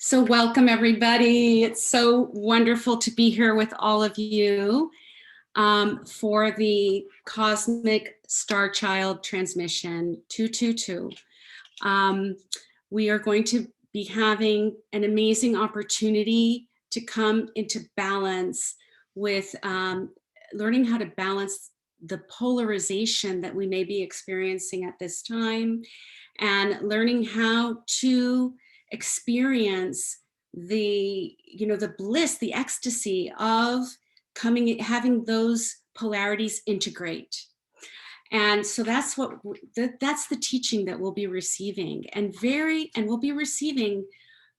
So welcome everybody. It's so wonderful to be here with all of you for the Cosmic Star Child transmission 222. We are going to be having an amazing opportunity to come into balance with learning how to balance the polarization that we may be experiencing at this time, and learning how to experience the bliss, the ecstasy of having those polarities integrate. And so that's that's the teaching that we'll be receiving, and we'll be receiving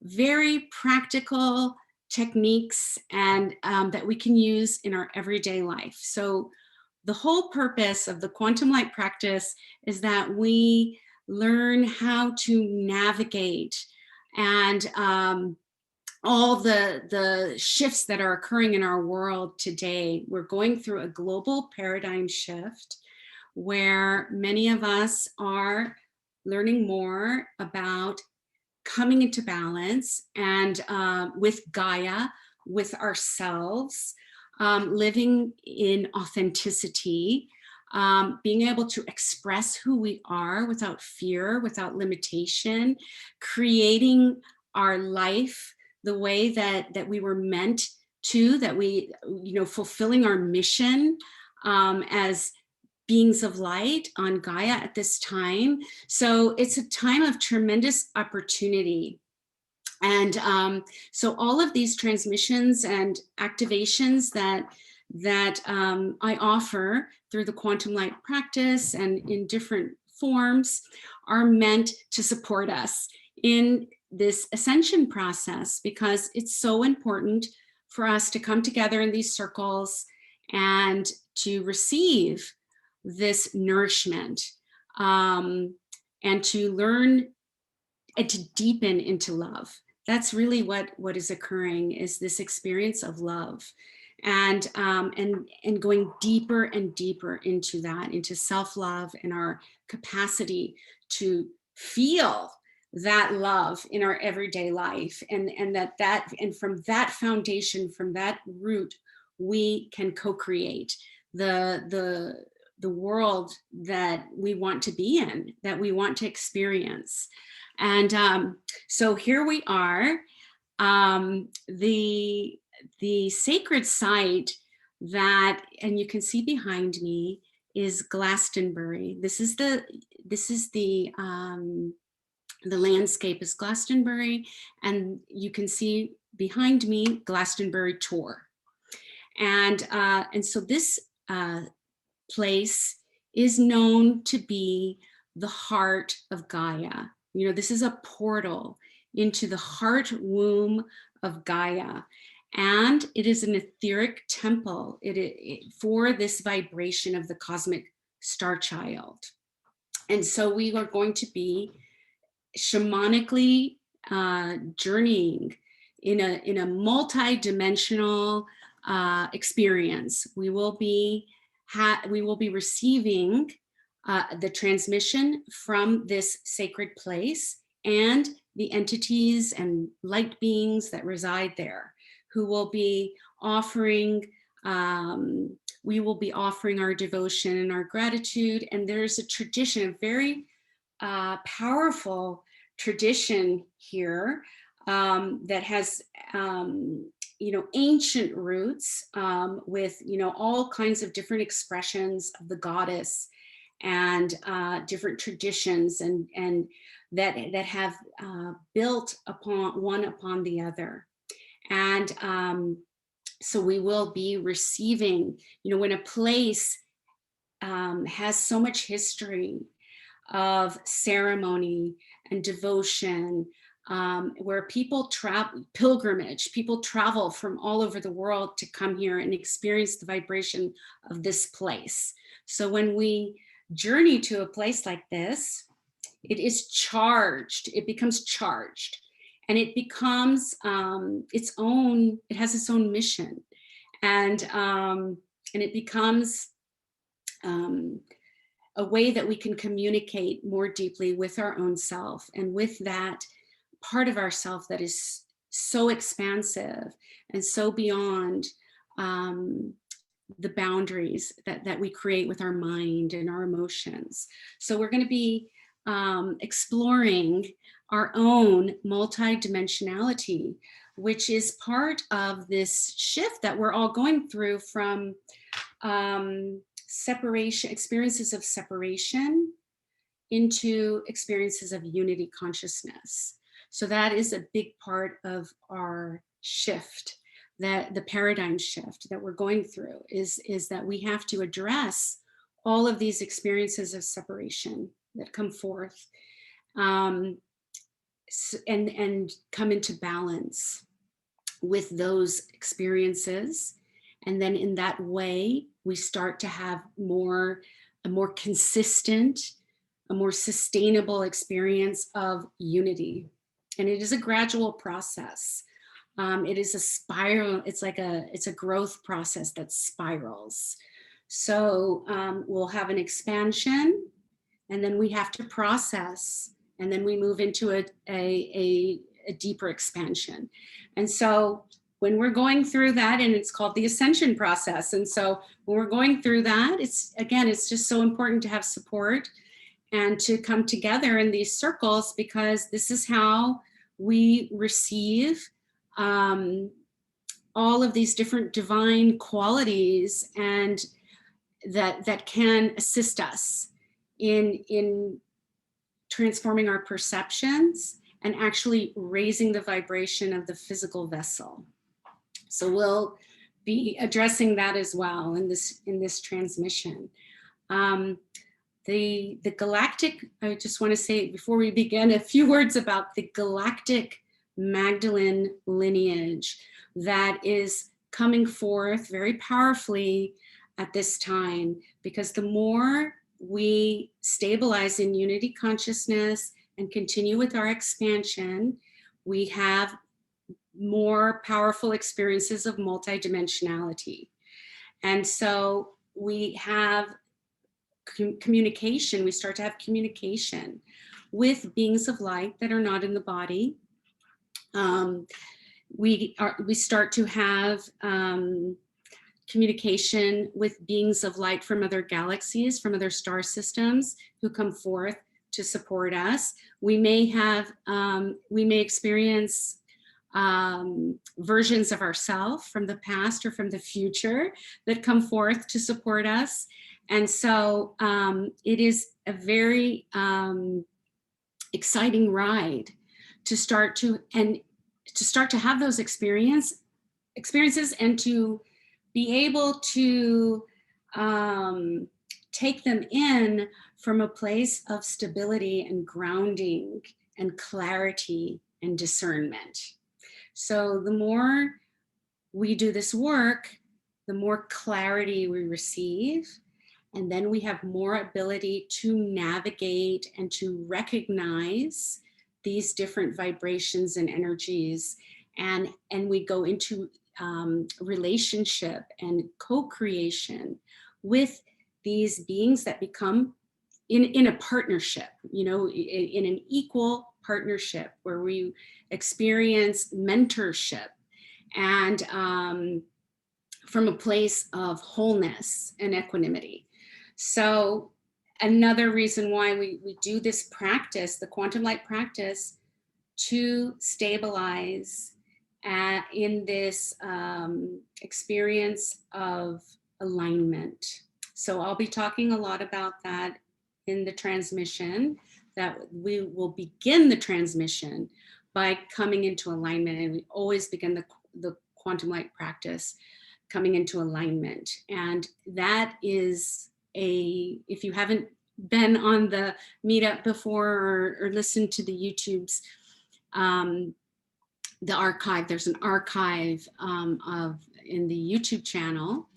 very practical techniques and that we can use in our everyday life. So the whole purpose of the quantum light practice is that we learn how to navigate and all the shifts that are occurring in our world today. We're going through a global paradigm shift where many of us are learning more about coming into balance and with Gaia, with ourselves, living in authenticity, being able to express who we are without fear, without limitation, creating our life the way that we were meant to, that we, fulfilling our mission as beings of light on Gaia at this time. So it's a time of tremendous opportunity. And so all of these transmissions and activations that I offer through the quantum light practice and in different forms are meant to support us in this ascension process, because it's so important for us to come together in these circles and to receive this nourishment and to learn and to deepen into love. That's really what is occurring, is this experience of love, and going deeper and deeper into that, into self-love and our capacity to feel that love in our everyday life, and from that foundation, from that root, we can co-create the world that we want to be in, that we want to experience. And so here we are. The sacred site that, and you can see behind me, is Glastonbury. This is the landscape is Glastonbury, and you can see behind me Glastonbury Tor. And so this place is known to be the heart of Gaia. This is a portal into the heart womb of Gaia. And it is an etheric temple for this vibration of the cosmic star child. And so we are going to be shamanically journeying in a multi-dimensional experience. We will be receiving the transmission from this sacred place and the entities and light beings that reside there, who will be offering, we will be offering our devotion and our gratitude. And there's a tradition, a very powerful tradition here that has ancient roots with all kinds of different expressions of the goddess, and different traditions and that have built upon the other. And so we will be receiving, when a place has so much history of ceremony and devotion, where people travel from all over the world to come here and experience the vibration of this place. So when we journey to a place like this, it is charged, it becomes charged, and it becomes it has its own mission, and it becomes a way that we can communicate more deeply with our own self, and with that part of ourself that is so expansive and so beyond the boundaries that we create with our mind and our emotions. So we're going to be exploring our own multidimensionality, which is part of this shift that we're all going through from separation, experiences of separation, into experiences of unity consciousness. So that is a big part of our shift, that the paradigm shift that we're going through is that we have to address all of these experiences of separation that come forth, and come into balance with those experiences. And then in that way, we start to have a more consistent, a more sustainable experience of unity. And it is a gradual process. It is a spiral. It's a growth process that spirals. So we'll have an expansion, and then we have to process, and then we move into a deeper expansion. And so when we're going through that, and it's called the ascension process. And so when we're going through that, it's just so important to have support and to come together in these circles, because this is how we receive all of these different divine qualities, and that can assist us in transforming our perceptions and actually raising the vibration of the physical vessel. So we'll be addressing that as well in this transmission. The Galactic, I just want to say before we begin a few words about the Galactic Magdalene lineage that is coming forth very powerfully at this time, because the more we stabilize in unity consciousness and continue with our expansion, we have more powerful experiences of multidimensionality. And so we have communication, we start to have communication with beings of light that are not in the body. We start to have communication with beings of light from other galaxies, from other star systems, who come forth to support us. We may experience versions of ourselves from the past or from the future that come forth to support us. And so it is a very exciting ride to start to have those experiences, and to be able to take them in from a place of stability and grounding and clarity and discernment. So the more we do this work, the more clarity we receive, and then we have more ability to navigate and to recognize these different vibrations and energies, and we go into relationship and co-creation with these beings that become in a partnership, in an equal partnership where we experience mentorship and from a place of wholeness and equanimity. So another reason why we do this practice, the quantum light practice, to stabilize in this experience of alignment. So I'll be talking a lot about that in the transmission, that we will begin the transmission by coming into alignment. And we always begin the quantum light practice coming into alignment. And that is if you haven't been on the meetup before or listened to the YouTubes, the archive, there's an archive in the YouTube channel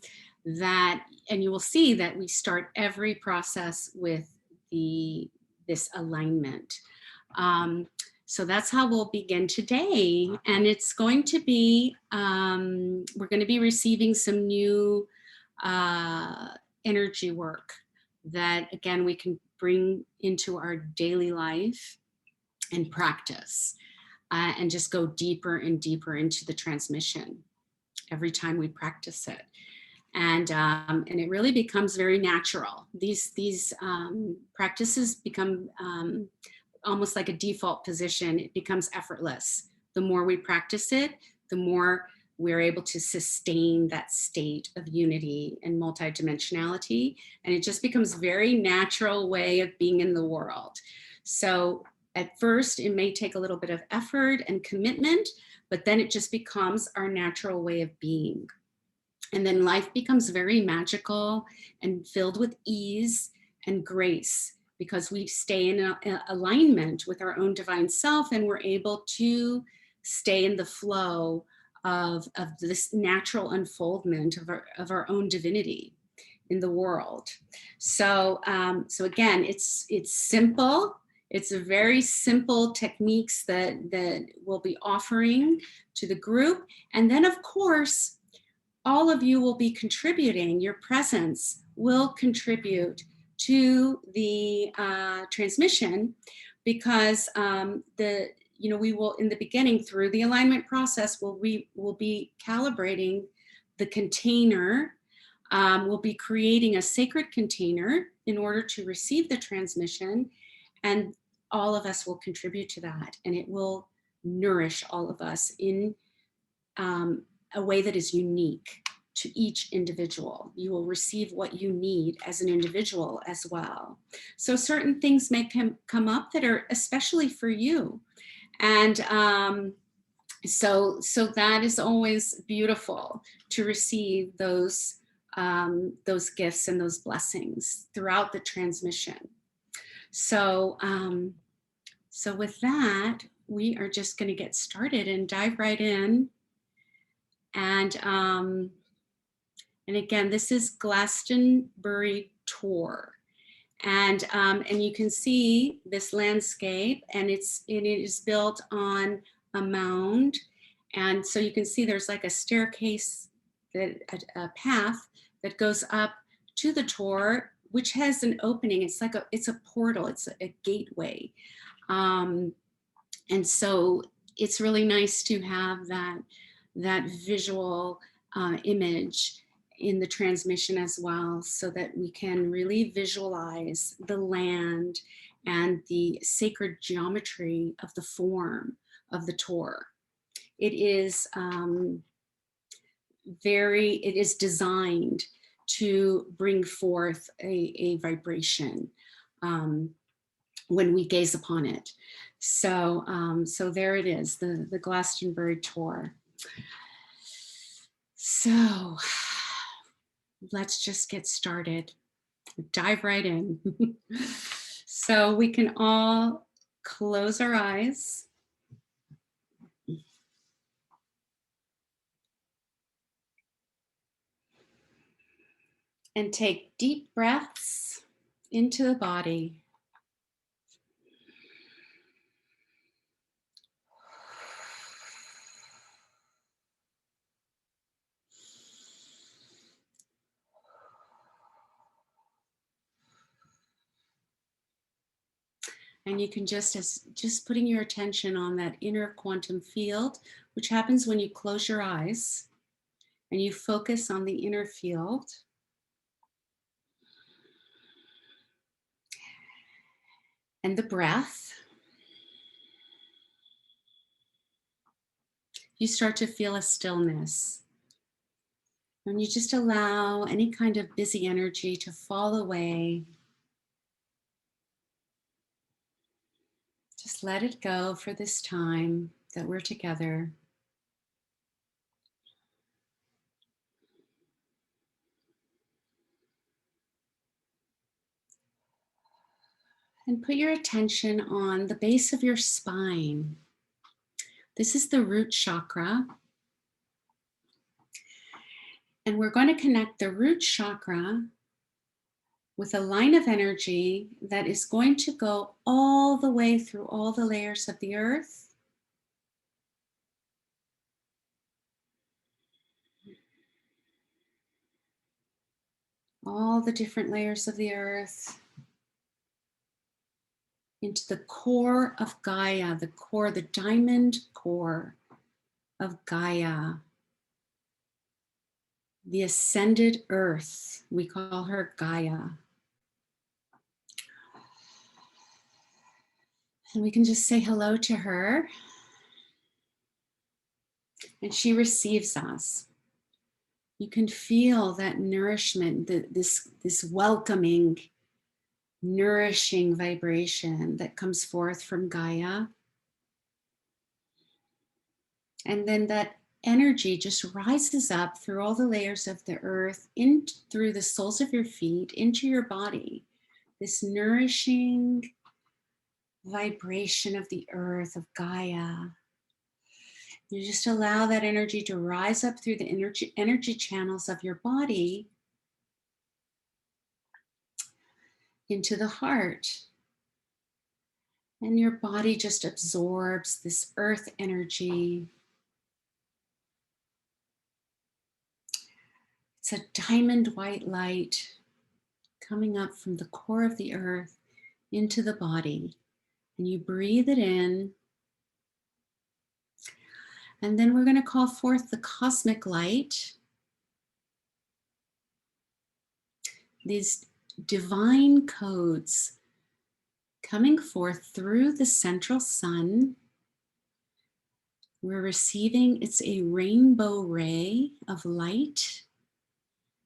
and you will see that we start every process with this alignment. So that's how we'll begin today. And it's going to be, we're going to be receiving some new energy work that, again, we can bring into our daily life and practice. and just go deeper and deeper into the transmission every time we practice it. And it really becomes very natural. These practices become almost like a default position. It becomes effortless. The more we practice it, the more we're able to sustain that state of unity and multidimensionality. And it just becomes a very natural way of being in the world. So at first, it may take a little bit of effort and commitment, but then it just becomes our natural way of being. And then life becomes very magical and filled with ease and grace, because we stay in alignment with our own divine self, and we're able to stay in the flow of this natural unfoldment of our own divinity in the world. So again, it's simple. It's a very simple techniques that we'll be offering to the group. And then of course, all of you will be contributing. Your presence will contribute to the transmission, because we will, in the beginning, through the alignment process, we will be calibrating the container. We'll be creating a sacred container in order to receive the transmission, and all of us will contribute to that, and it will nourish all of us in a way that is unique to each individual. You will receive what you need as an individual as well. So certain things may come up that are especially for you. And so that is always beautiful, to receive those gifts and those blessings throughout the transmission. So with that, we are just going to get started and dive right in. And again, this is Glastonbury tour, and you can see this landscape, and it is built on a mound, and so you can see there's like a staircase, a path that goes up to the tour, which has an opening. It's like it's a portal. It's a gateway, and so it's really nice to have that visual image in the transmission as well, so that we can really visualize the land and the sacred geometry of the form of the tour. It is it is designed to bring forth a vibration when we gaze upon it. So there it is, the Glastonbury tour. So let's just get started. Dive right in. So we can all close our eyes. And take deep breaths into the body. And you can just putting your attention on that inner quantum field, which happens when you close your eyes and you focus on the inner field. And the breath. You start to feel a stillness. And you just allow any kind of busy energy to fall away. Just let it go for this time that we're together. And put your attention on the base of your spine. This is the root chakra. And we're going to connect the root chakra with a line of energy that is going to go all the way through all the layers of the earth. All the different layers of the earth. into the core of Gaia, the core, the diamond core of Gaia, the ascended earth. We call her Gaia. And we can just say hello to her. And she receives us. You can feel that nourishment, this welcoming, nourishing vibration that comes forth from Gaia. And then that energy just rises up through all the layers of the earth, in through the soles of your feet, into your body. This nourishing vibration of the earth, of Gaia. You just allow that energy to rise up through the energy channels of your body into the heart. And your body just absorbs this earth energy. It's a diamond white light coming up from the core of the earth into the body. And you breathe it in. And then we're going to call forth the cosmic light. These divine codes coming forth through the central sun. We're receiving, it's a rainbow ray of light.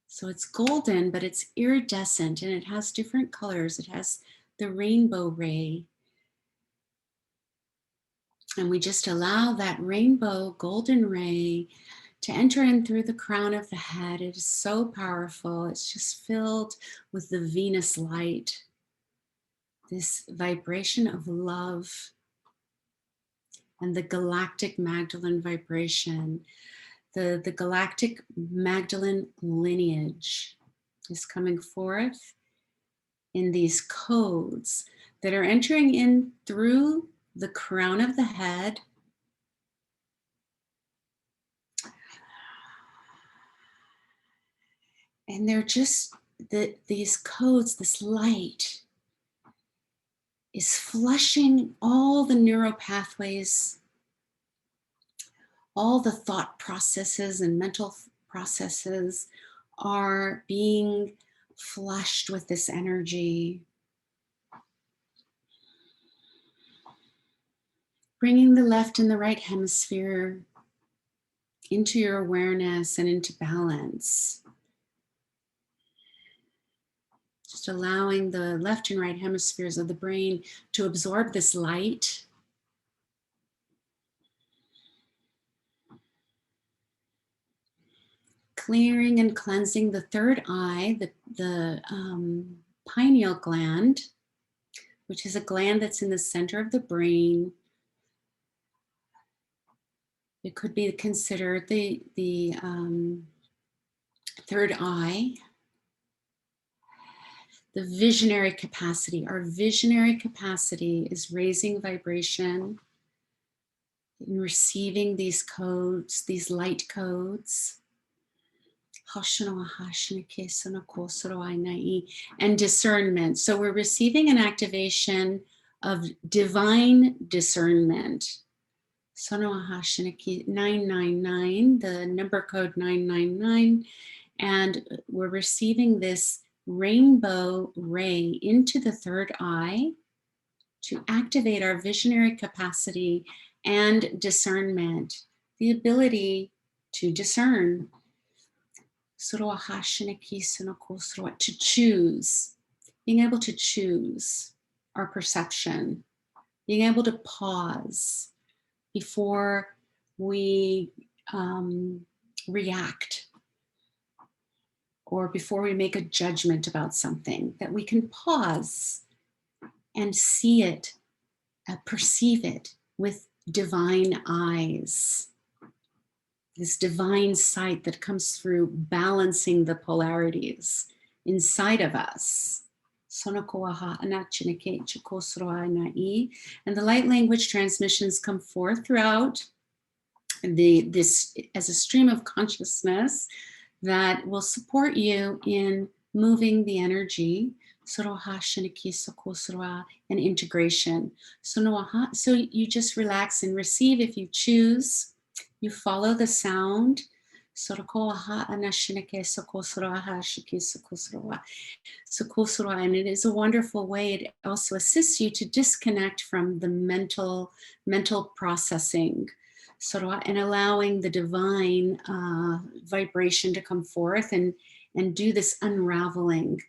So it's golden, but it's iridescent and it has different colors. It has the rainbow ray. And we just allow that rainbow golden ray to enter in through the crown of the head. It is so powerful. It's just filled with the Venus light, this vibration of love, and the galactic Magdalene vibration. The galactic Magdalene lineage is coming forth in these codes that are entering in through the crown of the head. And they're just, these codes, this light is flushing all the neural pathways, all the thought processes and mental processes are being flushed with this energy. Bringing the left and the right hemisphere into your awareness and into balance. Just allowing the left and right hemispheres of the brain to absorb this light. Clearing and cleansing the third eye, the pineal gland, which is a gland that's in the center of the brain. It could be considered the third eye. The visionary capacity. Our visionary capacity is raising vibration and receiving these codes, these light codes. And discernment. So we're receiving an activation of divine discernment. 999, the number code 999, and we're receiving this rainbow ray into the third eye to activate our visionary capacity and discernment, the ability to discern, to choose, being able to choose our perception, being able to pause before we react or before we make a judgment about something, that we can pause and see it, perceive it with divine eyes. This divine sight that comes through balancing the polarities inside of us. And the light language transmissions come forth throughout this as a stream of consciousness that will support you in moving the energy and integration. So you just relax and receive if you choose. You follow the sound. And it is a wonderful way. It also assists you to disconnect from the mental processing, and allowing the divine vibration to come forth and do this unraveling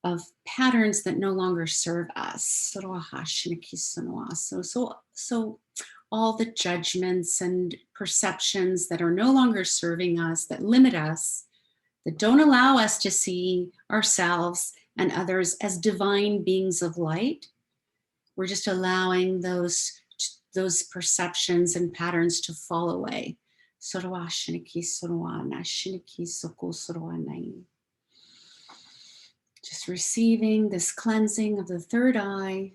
of patterns that no longer serve us. So all the judgments and perceptions that are no longer serving us, that limit us, that don't allow us to see ourselves and others as divine beings of light. We're just allowing those perceptions and patterns to fall away. Just receiving this cleansing of the third eye,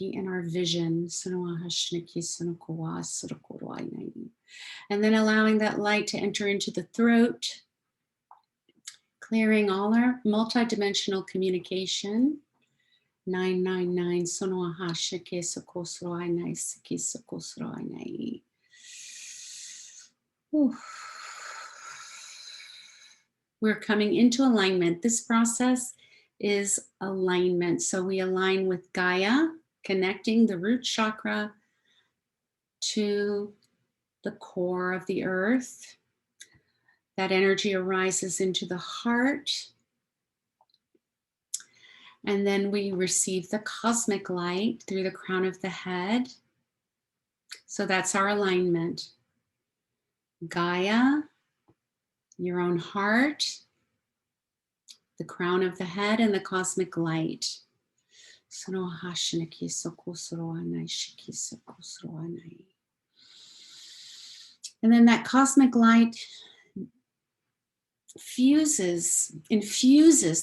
in our vision. And then allowing that light to enter into the throat, clearing all our multidimensional communication. 999 Sonoaha Shike Sokosroinai Siki Sokosroinai. We're coming into alignment. This process is alignment. So we align with Gaia, connecting the root chakra to the core of the earth. That energy arises into the heart. And then we receive the cosmic light through the crown of the head. So that's our alignment. Gaia, your own heart, the crown of the head, and the cosmic light. And then that cosmic light infuses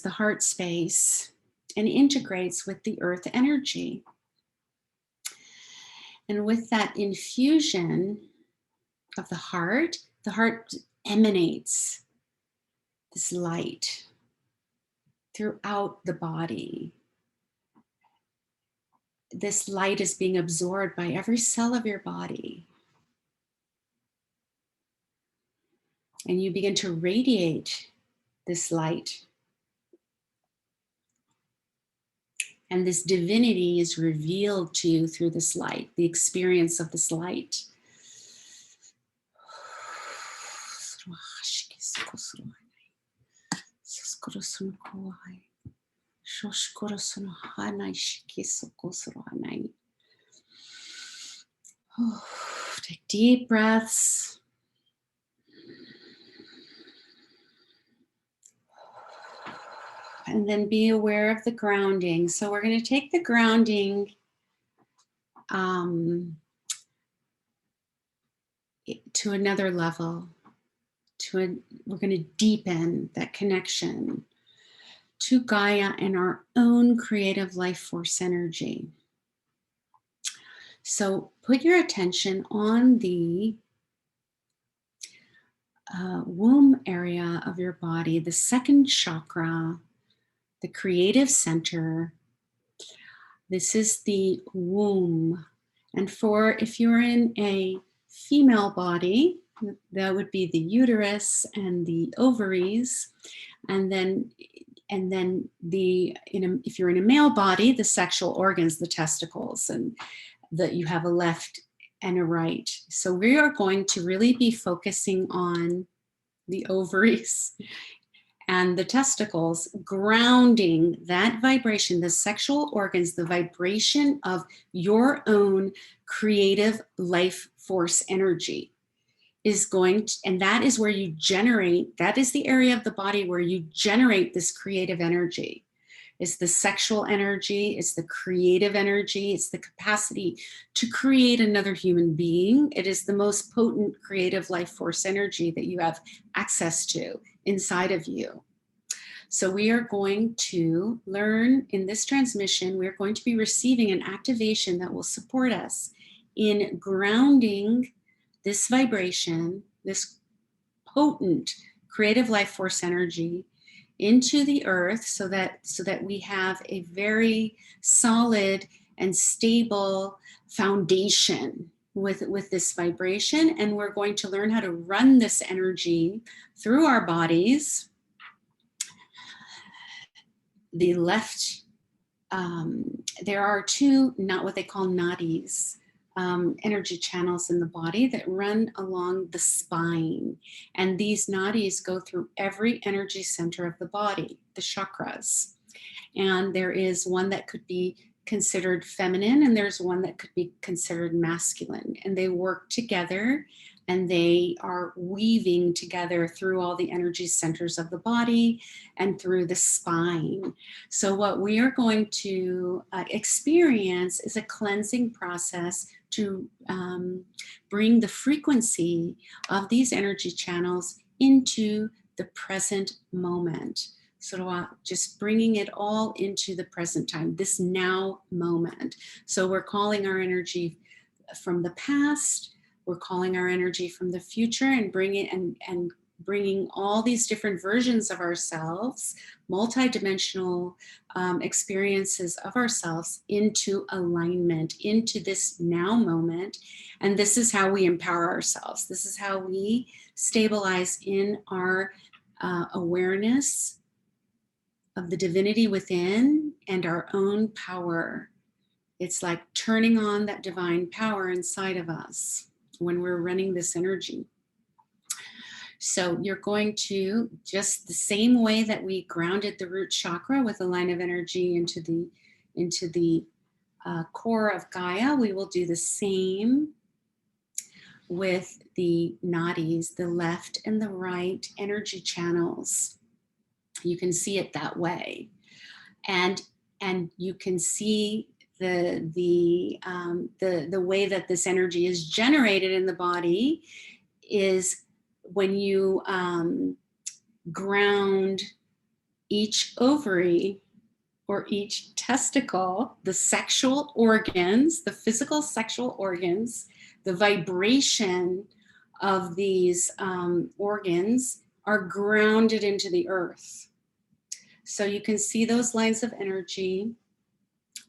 the heart space and integrates with the earth energy. And with that infusion of the heart emanates this light throughout the body. This light is being absorbed by every cell of your body. And you begin to radiate this light. And this divinity is revealed to you through this light, the experience of this light. Take deep breaths. And then be aware of the grounding. So we're going to take the grounding to another level. We're going to deepen that connection to Gaia and our own creative life force energy. So put your attention on the womb area of your body, the second chakra, the creative center. This is the womb. And if you're in a female body, that would be the uterus and the ovaries. And then if you're in a male body, the sexual organs, the testicles, and that you have a left and a right. So we are going to really be focusing on the ovaries and the testicles, grounding that vibration, the sexual organs, the vibration of your own creative life force energy is going to, and that is where you generate, that is the area of the body where you generate this creative energy. It's the sexual energy, it's the creative energy, it's the capacity to create another human being. It is the most potent creative life force energy that you have access to inside of you. So we are going to learn in this transmission, we're going to be receiving an activation that will support us in grounding this vibration, this potent creative life force energy into the earth so that we have a very solid and stable foundation with this vibration. And we're going to learn how to run this energy through our bodies. The left, there are two, not what they call nadis, energy channels in the body that run along the spine. And these nadis go through every energy center of the body, the chakras. And there is one that could be considered feminine, and there's one that could be considered masculine. And they work together, and they are weaving together through all the energy centers of the body and through the spine. So what we are going to experience is a cleansing process to bring the frequency of these energy channels into the present moment. So just bringing it all into the present time, this now moment. So we're calling our energy from the past, we're calling our energy from the future, and bringing all these different versions of ourselves, multidimensional experiences of ourselves into alignment, into this now moment. And this is how we empower ourselves. This is how we stabilize in our awareness of the divinity within and our own power. It's like turning on that divine power inside of us when we're running this energy. So you're going to, just the same way that we grounded the root chakra with a line of energy into the core of Gaia, we will do the same with the nadis, the left and the right energy channels. You can see it that way, and you can see the way that this energy is generated in the body is when you ground each ovary or each testicle, the sexual organs, the physical sexual organs, the vibration of these organs are grounded into the earth. So you can see those lines of energy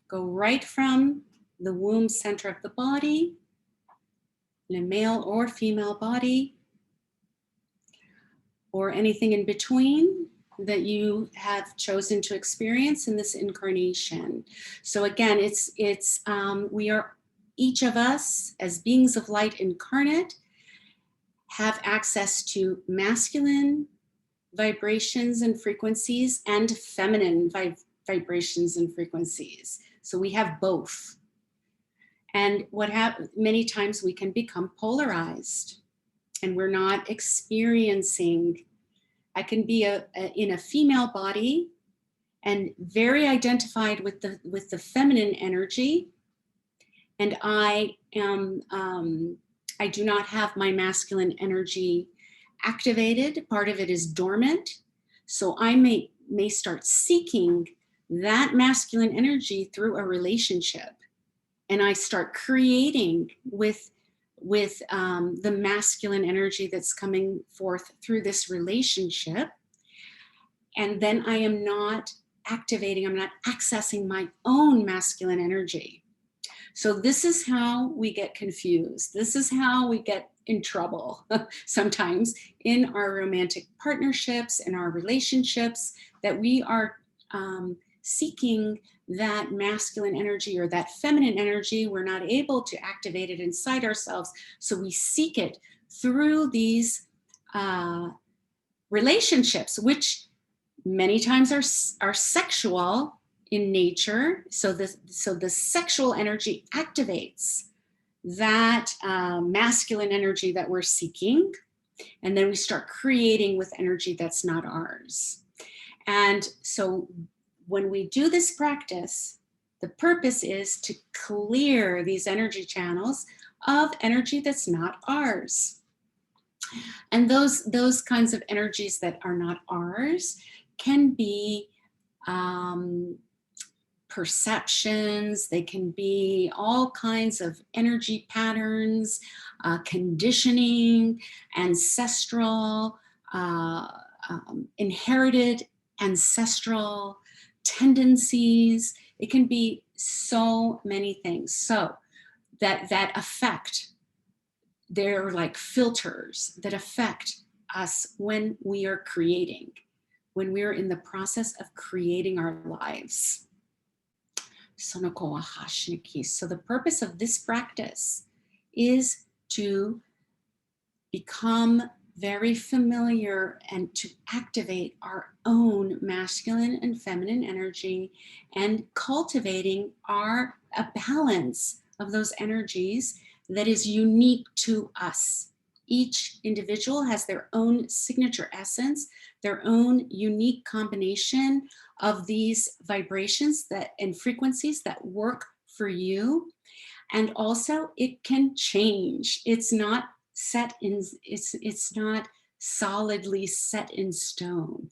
go right from the womb center of the body, in a male or female body, or anything in between that you have chosen to experience in this incarnation. So again, we are, each of us as beings of light incarnate, have access to masculine vibrations and frequencies and feminine vibrations and frequencies. So we have both. And many times we can become polarized, and we're not experiencing. I can be in a female body and very identified with the feminine energy, and I do not have my masculine energy activated. Part of it is dormant. So I may start seeking that masculine energy through a relationship. And I start creating with the masculine energy that's coming forth through this relationship. And then I am not activating, I'm not accessing my own masculine energy. So this is how we get confused. This is how we get in trouble sometimes in our romantic partnerships, in our relationships, that we are seeking that masculine energy or that feminine energy. We're not able to activate it inside ourselves. So we seek it through these relationships, which many times are sexual in nature. So the sexual energy activates that masculine energy that we're seeking. And then we start creating with energy that's not ours. And so when we do this practice, the purpose is to clear these energy channels of energy that's not ours. And those kinds of energies that are not ours can be perceptions, they can be all kinds of energy patterns, conditioning, ancestral, inherited ancestral tendencies. It can be so many things. So that affect, they're like filters that affect us when we are creating, when we're in the process of creating our lives. So the purpose of this practice is to become very familiar and to activate our own masculine and feminine energy, and cultivating a balance of those energies that is unique to us. Each individual has their own signature essence, their own unique combination of these vibrations and frequencies that work for you. And also it can change. It's not set in, it's not solidly set in stone.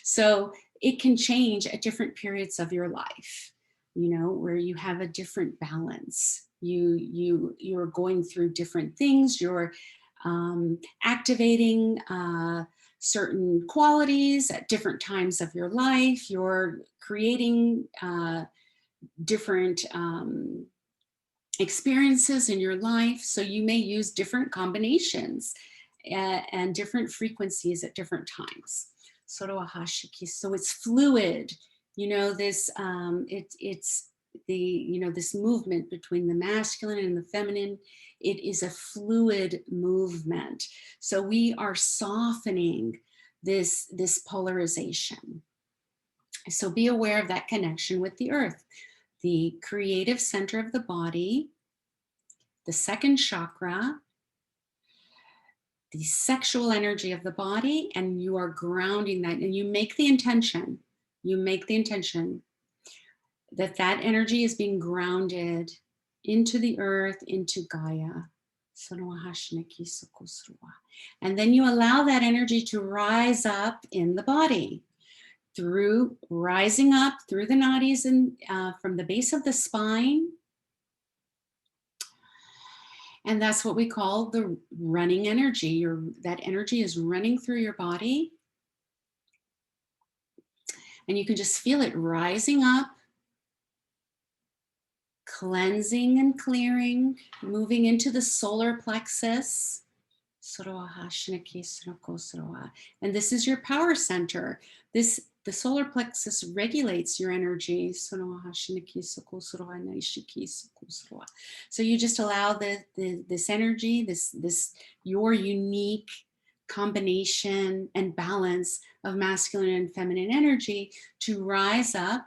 So it can change at different periods of your life, where you have a different balance. You're going through different things. You're activating certain qualities at different times of your life. You're creating different experiences in your life. So you may use different combinations and different frequencies at different times. So it's fluid, this it's the this movement between the masculine and the feminine. It is a fluid movement. So we are softening this polarization. So be aware of that connection with the earth, the creative center of the body, the second chakra, the sexual energy of the body, and you are grounding that, and you make the intention that that energy is being grounded into the earth, into Gaia. And then you allow that energy to rise up in the body, rising up through the nadis and from the base of the spine. And that's what we call the running energy. That energy is running through your body. And you can just feel it rising up, cleansing and clearing, moving into the solar plexus. And this is your power center. The solar plexus regulates your energy. So you just allow this energy, this your unique combination and balance of masculine and feminine energy to rise up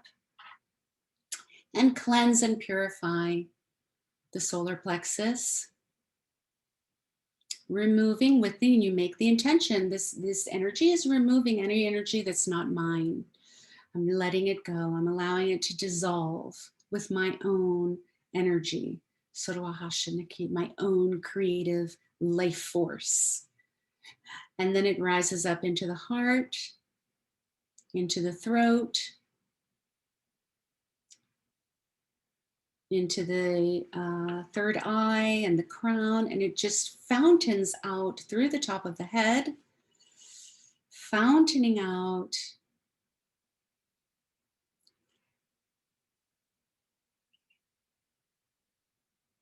and cleanse and purify the solar plexus. Removing within, you make the intention, this energy is removing any energy that's not mine. I'm letting it go. I'm allowing it to dissolve with my own energy, my own creative life force. And then it rises up into the heart, into the throat, into the third eye and the crown, and it just fountains out through the top of the head, fountaining out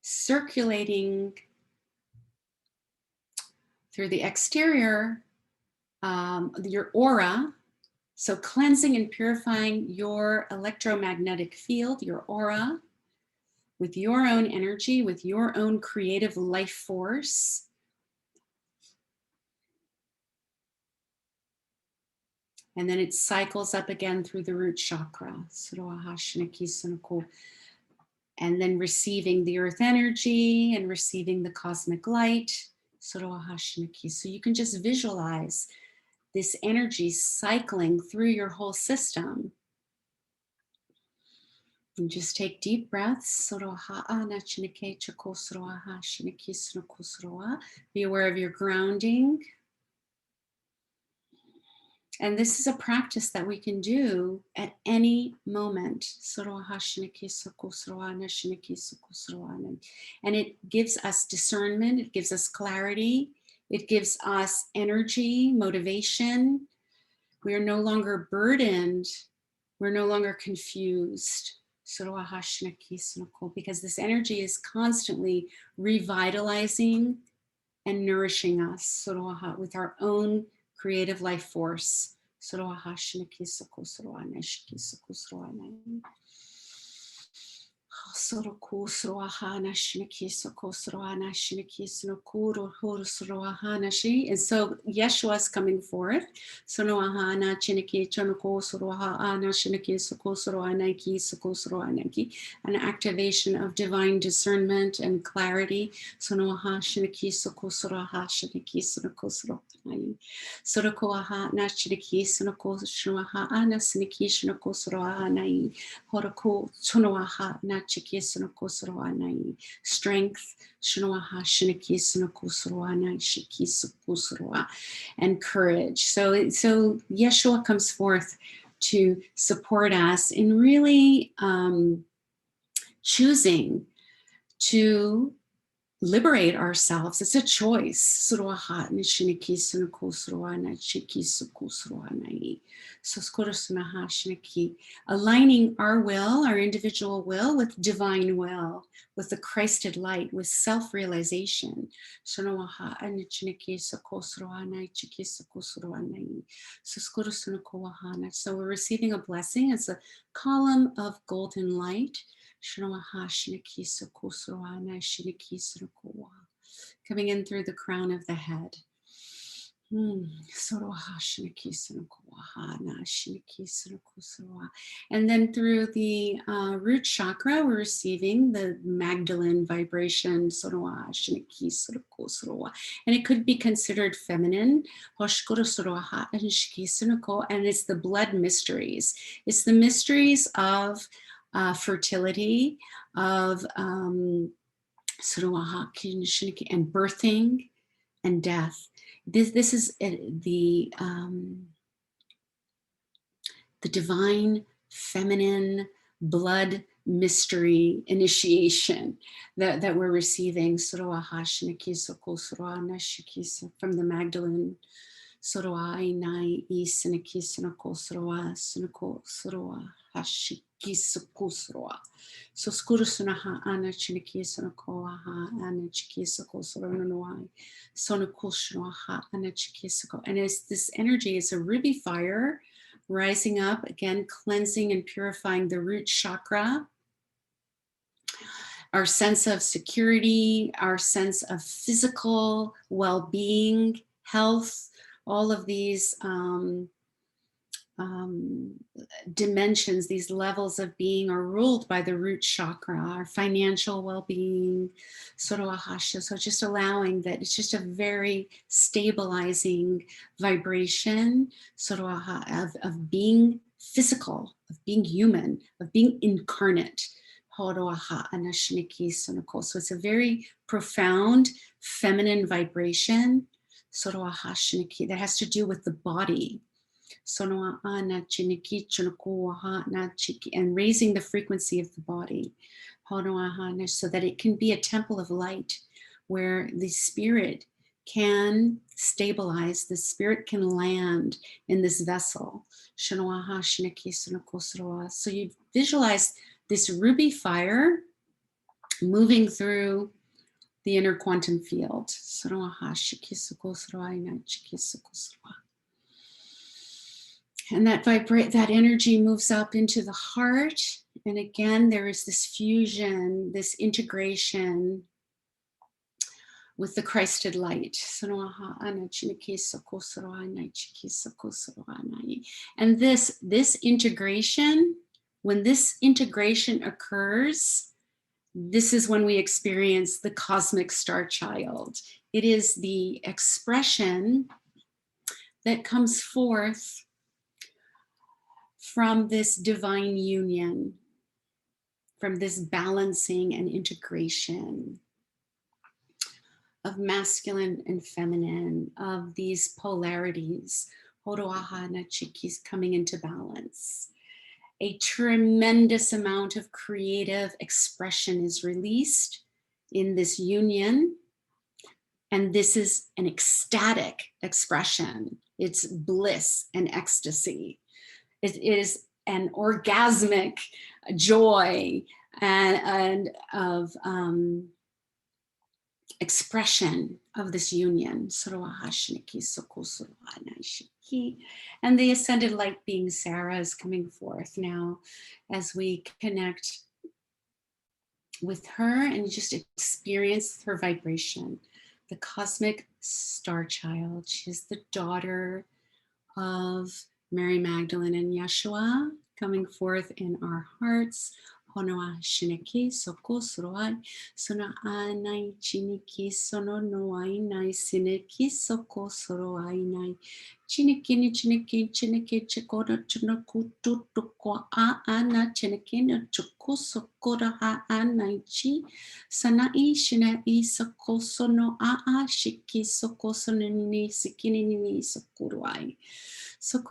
circulating through the exterior, your aura. So cleansing and purifying your electromagnetic field, your aura, with your own energy, with your own creative life force. And then it cycles up again through the root chakra. And then receiving the earth energy and receiving the cosmic light. So you can just visualize this energy cycling through your whole system. And just take deep breaths. Be aware of your grounding. And this is a practice that we can do at any moment. And it gives us discernment, it gives us clarity, it gives us energy, motivation, We are no longer burdened. We're no longer confused. Because this energy is constantly revitalizing and nourishing us with our own creative life force. Soroku Sroahana Shiniki Soko Sroana Shiniki Snokuro Sroahana Shi. And so Yeshua is coming forth. Sonoahana Chiniki Chonoko Sroahana Shiniki Soko Sroanaki Soko Sroanaki. An activation of divine discernment and clarity. Sonoaha Shiniki Soko Sroaha Shiniki Sonoko Sroanai. Sorokoaha Nachiniki Sonoko Sroaha Ana Siniki Shinoko Sroanai. Horoko Sonoaha Nachiki Sonoko Sroanai. Strength, Shinoaha Shiniki Sonoko Sroanai Shiki Soko Sroa, and courage. So Yeshua comes forth to support us in really choosing to liberate ourselves. It's a choice. Aligning our will, our individual will, with divine will, with the Christed light, with self-realization. So we're receiving a blessing. It's a column of golden light. Coming in through the crown of the head. And then through the root chakra, we're receiving the Magdalene vibration. And it could be considered feminine. And it's the blood mysteries. It's the mysteries of fertility, of and birthing and death. This is the divine feminine blood mystery initiation that we're receiving from the Magdalene. So skurusunaha ana chinikisanako ana chikisako soronoai sonokulshnoha ana chikisako. And as this energy is a ruby fire rising up, again cleansing and purifying the root chakra, our sense of security, our sense of physical well-being, health, all of these dimensions, these levels of being are ruled by the root chakra, our financial well-being, soroahasha. So just allowing that it's just a very stabilizing vibration, soroaha, of being physical, of being human, of being incarnate. So it's a very profound feminine vibration that has to do with the body. And raising the frequency of the body so that it can be a temple of light where the spirit can stabilize, the spirit can land in this vessel. So you visualize this ruby fire moving through the inner quantum field. And that energy moves up into the heart. And again, there is this fusion, this integration with the Christed light. And this integration, when this integration occurs, this is when we experience the cosmic star child. It is the expression that comes forth from this divine union, from this balancing and integration of masculine and feminine, of these polarities, horoahana chikis, coming into balance. A tremendous amount of creative expression is released in this union. And this is an ecstatic expression. It's bliss and ecstasy. It is an orgasmic joy and of expression of this union. And the ascended light being Sarah is coming forth now as we connect with her and just experience her vibration. The cosmic star child. She is the daughter of Mary Magdalene and Yeshua coming forth in our hearts. Honoa shineki soko soroai sona anai chiniki sono noai nai sineki soko soroai nai chiniki ni chiniki chikoda chunaku tutukwa a ana chiniki no chuku sokora ha anai chi sanai shinai soko sono a shiki soko sono ni sikini ni sokuruai. So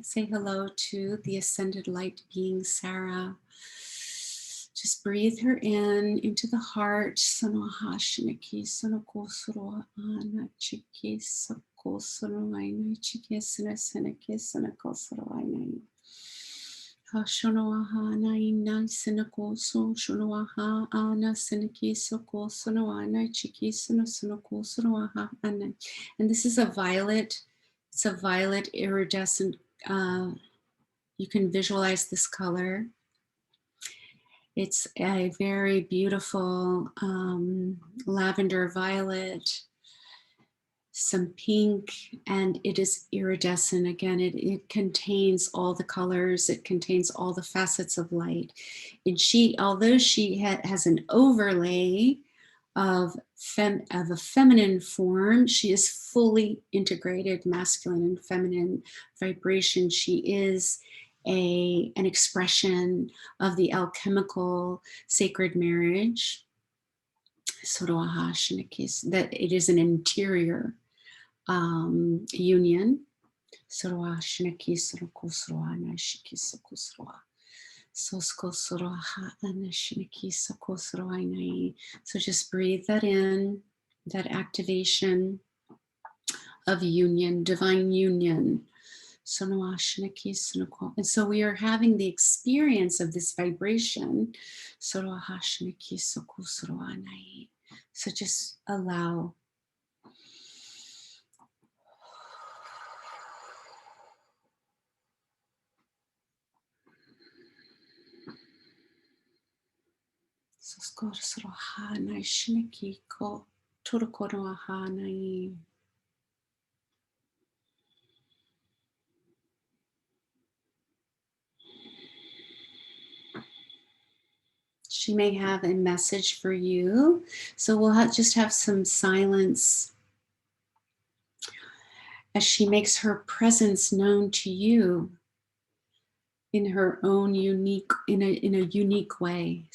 say hello to the ascended light being Sarah. Just breathe her in into the heart. Sanoha shiniki sonoko soro ana chiki soko soro aina chiki seneki sonoko soro aina. Hashonoaha naina senoko so shonoaha ana seneki soko sono ana chiki sonoko soro aha ana. And this is a violet. It's a violet iridescent. You can visualize this color. It's a very beautiful lavender violet, some pink, and it is iridescent. Again, it contains all the colors. It contains all the facets of light. And although she has an overlay of a feminine form, she is fully integrated masculine and feminine vibration. She is an expression of the alchemical sacred marriage, that it is an interior union. So just breathe that in, that activation of union, divine union. And so we are having the experience of this vibration. So just allow. She may have a message for you. So we'll just have some silence as she makes her presence known to you in her own unique, in a unique way.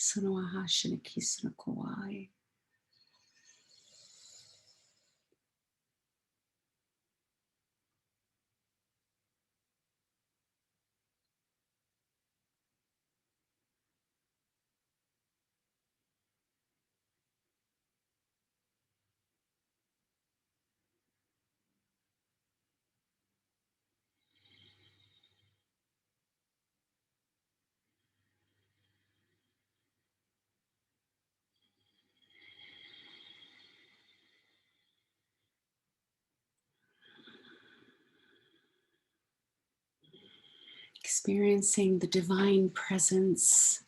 Experiencing the divine presence.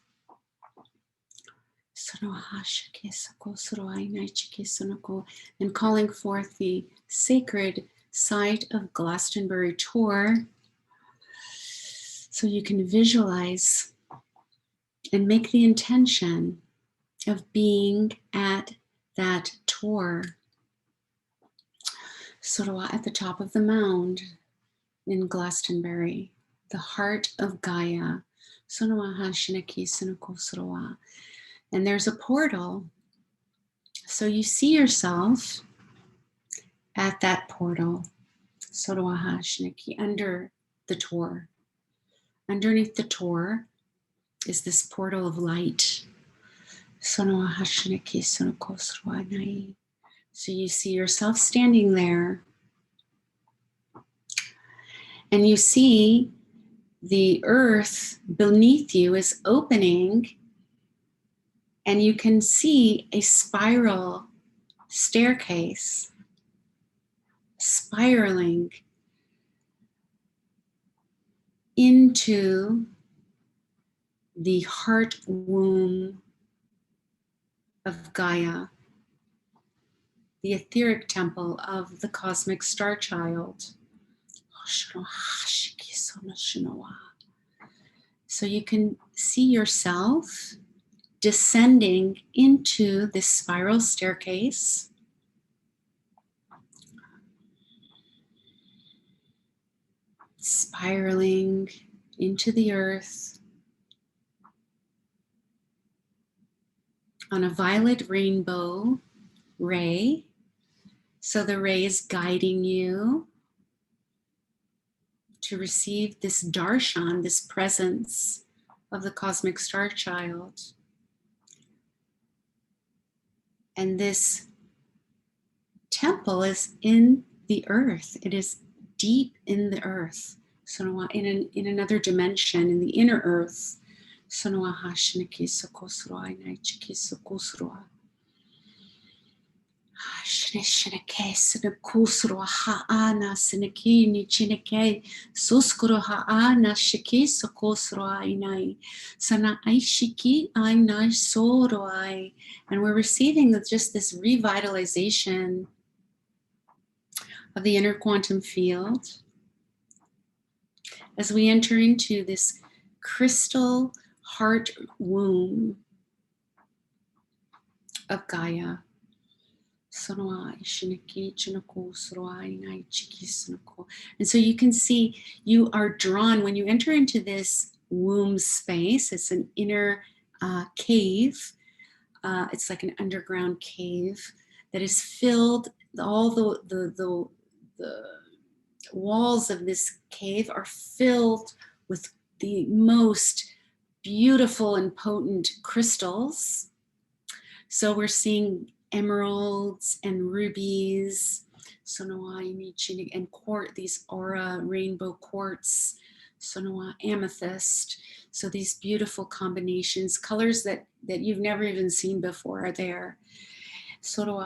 And calling forth the sacred site of Glastonbury tour. So you can visualize and make the intention of being at that tour. At the top of the mound in Glastonbury, the heart of Gaia. And there's a portal. So you see yourself at that portal. Under the tour. Underneath the tour is this portal of light. So you see yourself standing there And you see the earth beneath you is opening, and you can see a spiral staircase spiraling into the heart womb of Gaia, the etheric temple of the cosmic star child. So you can see yourself descending into this spiral staircase. Spiraling into the earth on a violet rainbow ray. So the ray is guiding you to receive this darshan, this presence of the cosmic star child. And this temple is in the earth. It is deep in the earth. So in another dimension, in the inner earth. And we're receiving just this revitalization of the inner quantum field as we enter into this crystal heart womb of Gaia. And so you can see you are drawn when you enter into this womb space. It's an inner cave. It's like an underground cave that is filled. All the walls of this cave are filled with the most beautiful and potent crystals. So we're seeing emeralds and rubies, and these aura rainbow quartz, amethyst. So these beautiful combinations, colors that you've never even seen before are there. So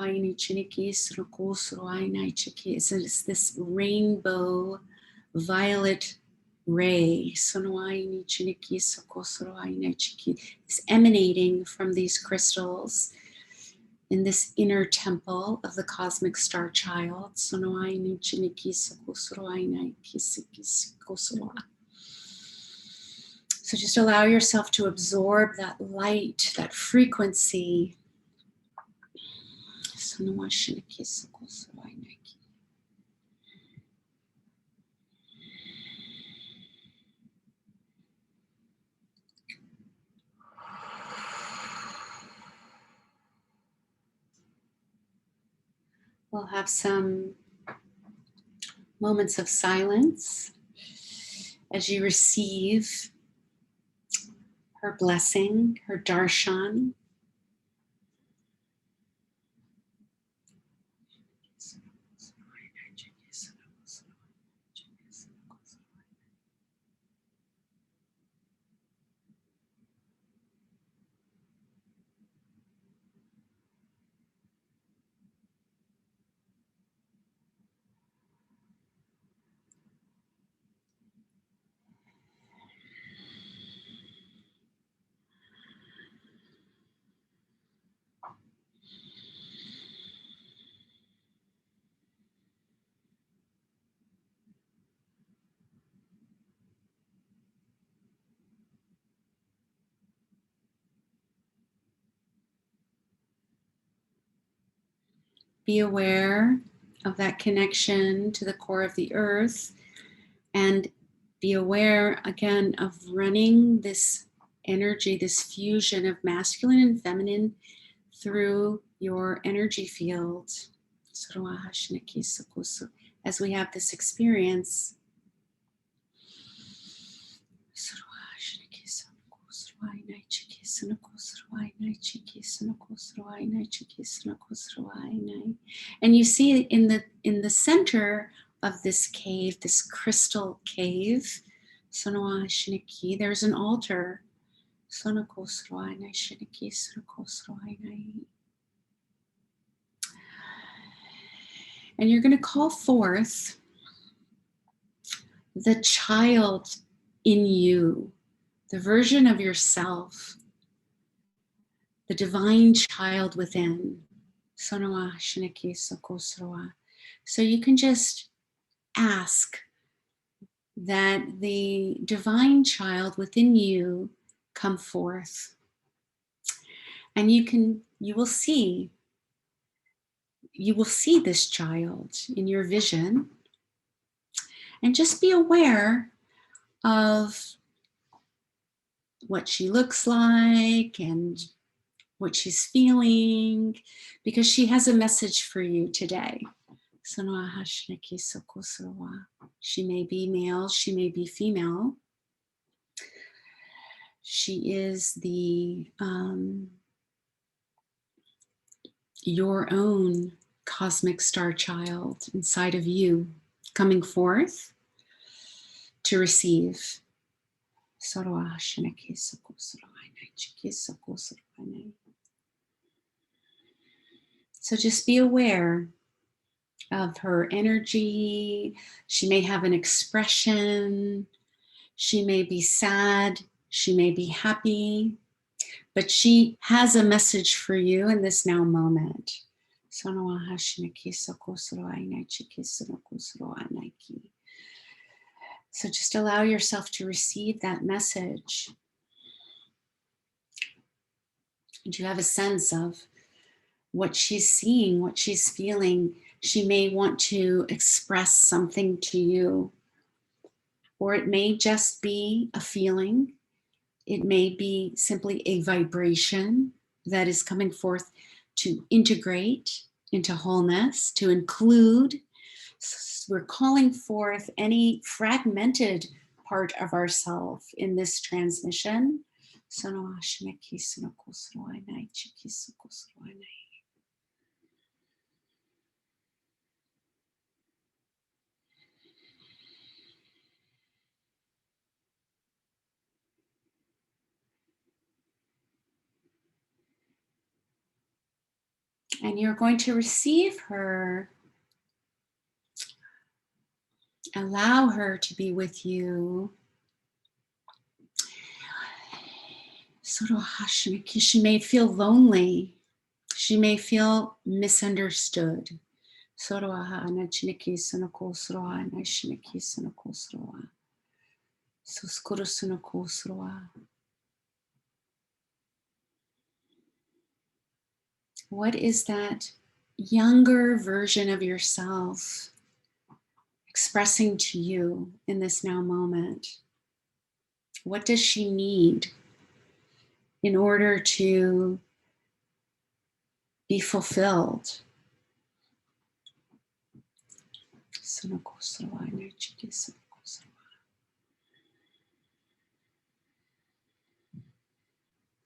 it's this rainbow violet ray is emanating from these crystals in this inner temple of the cosmic star child. So just allow yourself to absorb that light, that frequency. We'll have some moments of silence as you receive her blessing, her darshan. Be aware of that connection to the core of the earth, and be aware again of running this energy, this fusion of masculine and feminine through your energy field. As we have this experience, and you see in the center of this cave, this crystal cave. Sonoa Shiniki, there's an altar. Sonoko Sroanai Shiniki, Sonoko Sroanai. And you're going to call forth the child in you, the version of yourself, the divine child within. Sonoa Shiniki, Soko Sroa. So you can just ask that the divine child within you come forth. And you will see this child in your vision, and just be aware of what she looks like and what she's feeling, because she has a message for you today. She may be male, she may be female. She is the your own cosmic star child inside of you, coming forth to receive. So just be aware of her energy. She may have an expression. She may be sad. She may be happy. But she has a message for you in this now moment. So just allow yourself to receive that message. And you have a sense of what she's seeing, what she's feeling. She may want to express something to you, or it may just be a feeling. It may be simply a vibration that is coming forth to integrate into wholeness, to include. We're calling forth any fragmented part of ourself in this transmission. And you're going to receive her, allow her to be with you. She may feel lonely. She may feel misunderstood. What is that younger version of yourself expressing to you in this now moment? What does she need in order to be fulfilled?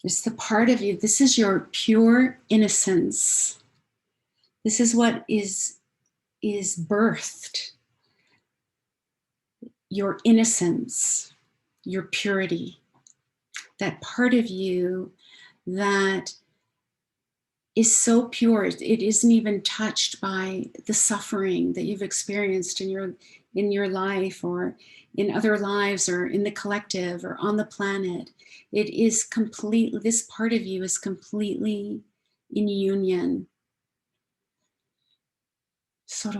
It's the part of you, this is your pure innocence. This is what is birthed. Your innocence, your purity, that part of you that is so pure, it isn't even touched by the suffering that you've experienced in your life or in other lives or in the collective or on the planet. It is completely, this part of you is completely in union. So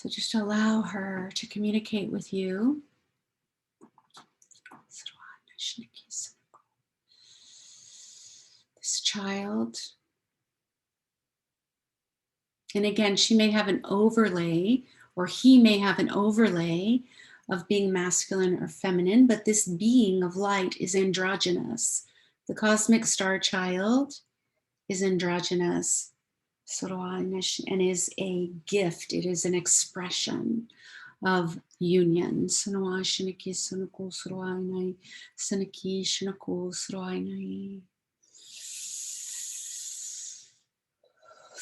just allow her to communicate with you. This child. And again, she may have an overlay, or he may have an overlay of being masculine or feminine, but this being of light is androgynous. The cosmic star child is androgynous and is a gift. It is an expression of union.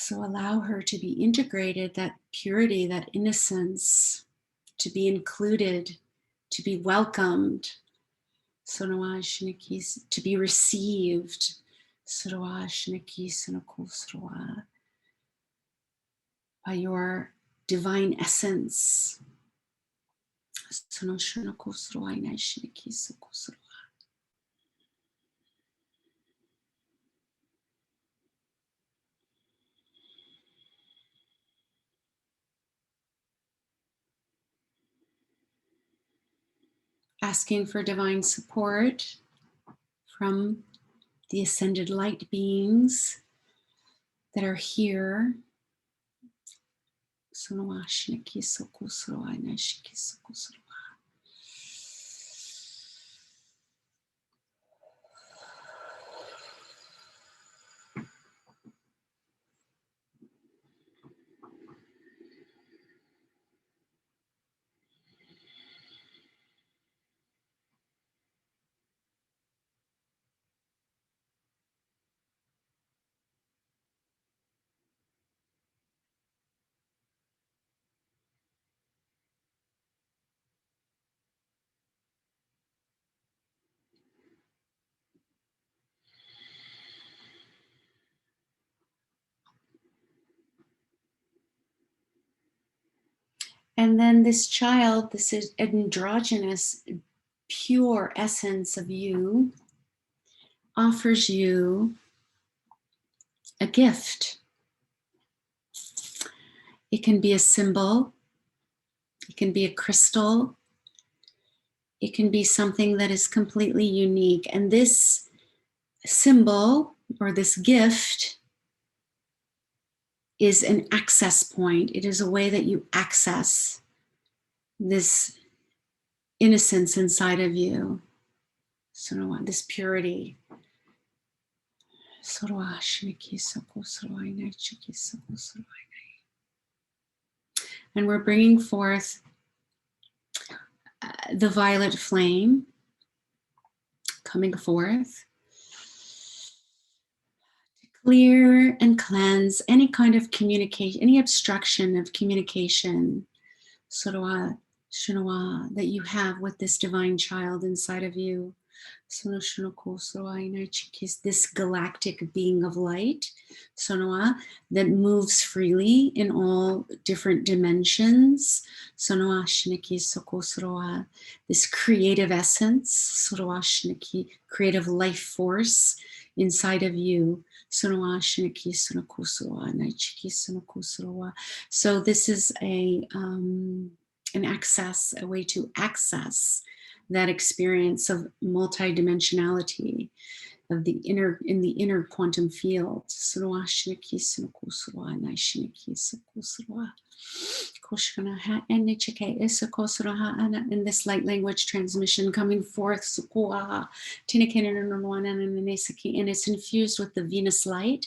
So allow her to be integrated, that purity, that innocence, to be included, to be welcomed, to be received, by your divine essence. Asking for divine support from the ascended light beings that are here. And then this child, this is androgynous, pure essence of you, offers you a gift. It can be a symbol, it can be a crystal, it can be something that is completely unique. And this symbol or this gift is an access point. It is a way that you access this innocence inside of you, this purity. And we're bringing forth the violet flame coming forth to clear and cleanse any kind of communication, any obstruction of communication, that you have with this divine child inside of you. This galactic being of light, that moves freely in all different dimensions. This creative essence, creative life force inside of you. So this is an access, a way to access that experience of multidimensionality of the inner, in the inner quantum field. In this light language transmission coming forth, and it's infused with the Venus light.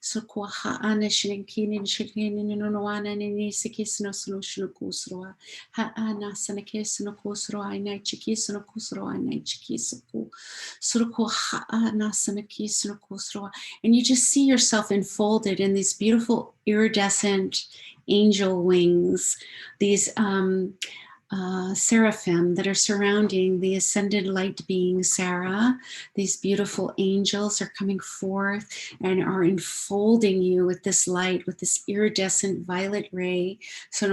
And you just see yourself enfolded in these beautiful iridescent angel wings, these seraphim that are surrounding the ascended light being Sarah. These beautiful angels are coming forth and are enfolding you with this light, with this iridescent violet ray. So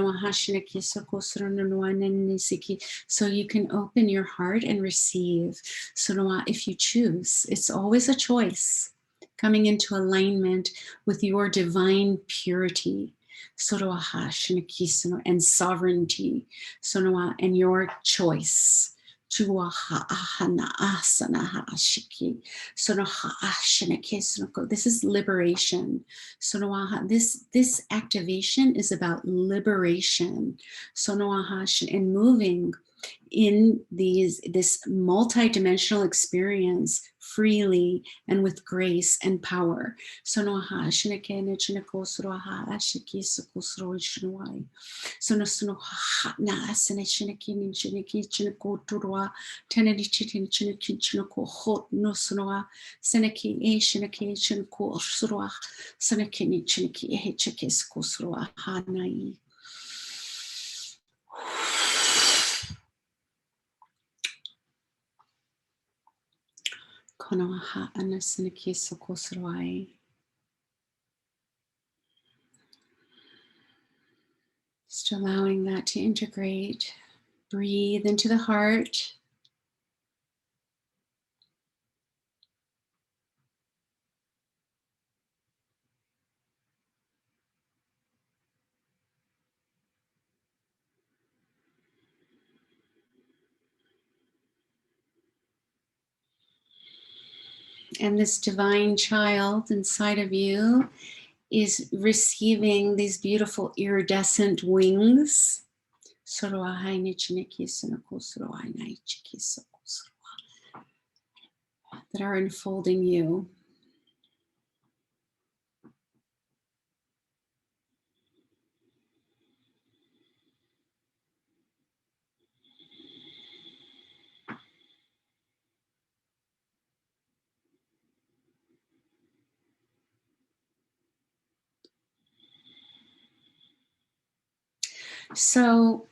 you can open your heart and receive. So if you choose, it's always a choice, coming into alignment with your divine purity. And sovereignty, and your choice. This is liberation. This activation is about liberation. And moving in this multi-dimensional experience freely and with grace and power. So no ha shinake ne chinako suroha ashiki sukusuro shinwai. So no suno ha na asene shinaki ni shinaki chinako turwa tenedi chitin chinaki chinako hot no sunoa seneki e shinaki chinako suroa seneki ni chinaki e chike sukusuro ha nai. Konoha anasinaki sokosurai. Just allowing that to integrate. Breathe into the heart. And this divine child inside of you is receiving these beautiful iridescent wings that are enfolding you. So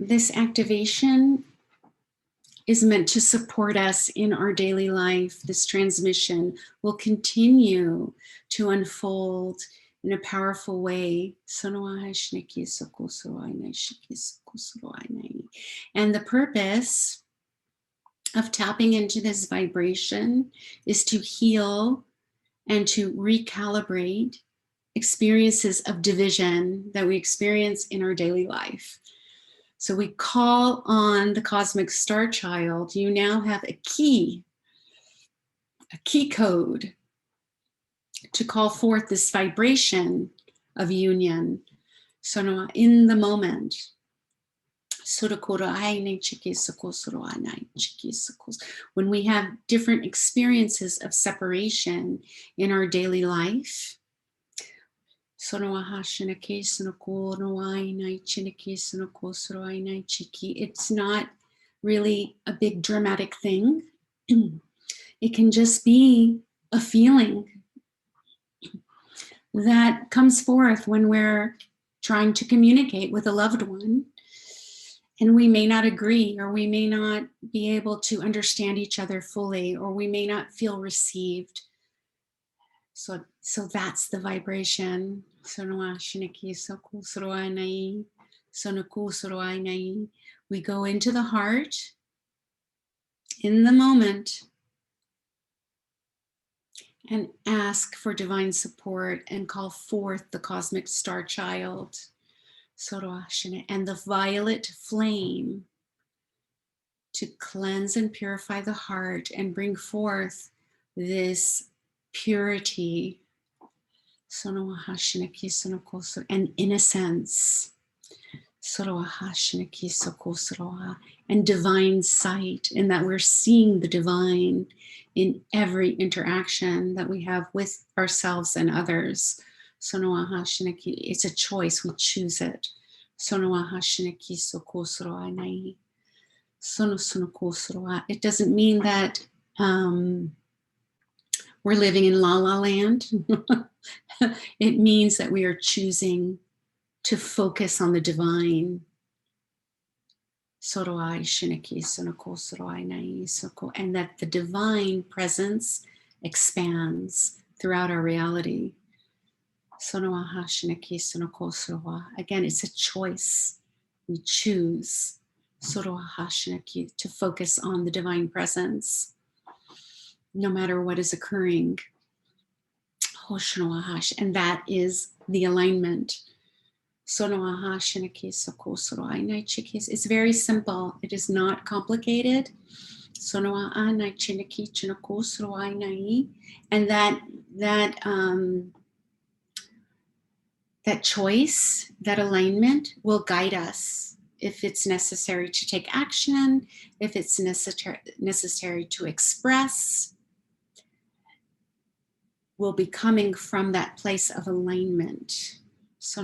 this activation is meant to support us in our daily life. This transmission will continue to unfold in a powerful way. And the purpose of tapping into this vibration is to heal and to recalibrate experiences of division that we experience in our daily life. So we call on the cosmic star child. You now have a key code to call forth this vibration of union. So in the moment, when we have different experiences of separation in our daily life, it's not really a big dramatic thing. It can just be a feeling that comes forth when we're trying to communicate with a loved one, and we may not agree, or we may not be able to understand each other fully, or we may not feel received. So that's the vibration. We go into the heart in the moment and ask for divine support and call forth the cosmic star child and the violet flame to cleanse and purify the heart and bring forth this purity and innocence and divine sight, in that we're seeing the divine in every interaction that we have with ourselves and others. It's a choice, we choose it. It doesn't mean that we're living in la la land. It means that we are choosing to focus on the divine. And that the divine presence expands throughout our reality. Again, it's a choice. We choose to focus on the divine presence, no matter what is occurring. And that is the alignment. It's very simple. It is not complicated. And that choice, that alignment will guide us. if it's necessary to take action, if it's necessary to express, will be coming from that place of alignment. So